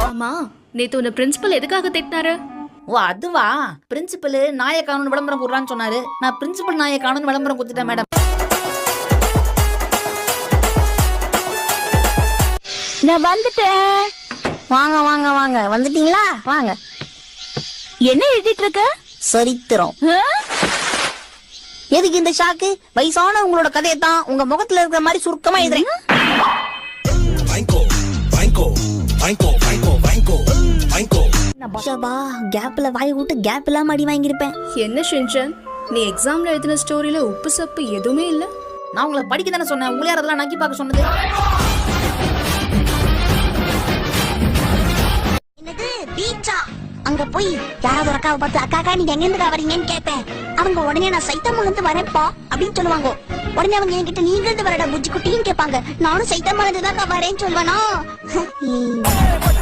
ஆமா, நேத்து உன்னை பிரின்சிபல் எதுக்காக திட்டினாரு? ஓ அதுவா, பிரின்சிபல் நாயை காணும்னு விளம்பரம் போடுறான்னு சொன்னாரு. நான் பிரின்சிபல் நாயை காணும்னு விளம்பரம் கொடுத்துட்டேன் மேடம். நான் வந்துட்டேன். வாங்க வாங்க வாங்க, வந்துட்டீங்களா? வாங்க. என்ன எழுதிட்டு இருக்க? சரித்திரம். எதுக்கு இந்த ஷாக்கு? வயசான உங்களோட கதையை தான் உங்க முகத்துல இருக்கிற மாதிரி சுருக்கமா எழுதுறேன். கேப்ல வாய் விட்டு கேப் இல்லாம அடி வாங்கியிருப்பேன். என்ன ஷின்சான், நீ எக்ஸாம்ல எழுதின ஸ்டோரியில உப்பு சப்பு எதுவுமே இல்ல? நான் உங்களை படிக்க தானே சொன்னேன், உங்களே அதெல்லாம் நக்கி பார்க்க சொன்னது. என்னது பீச்சா? அங்க போய் யாராவது ஒரு அக்காவை பார்த்து அக்கா நீங்க எங்க இருந்து வரீங்கன்னு கேட்பேன். அவங்க உடனே நான் சைத்தாமல இருந்து வரேன்ப்பா அப்படின்னு சொல்லுவாங்க. உடனே அவங்க என்கிட்ட நீங்க இருந்து வரடா புஜ்ஜி குட்டின்னு கேட்பாங்க. நானும் சைத்தாமல இருந்து தான் வரேன்னு சொல்லுவேனா.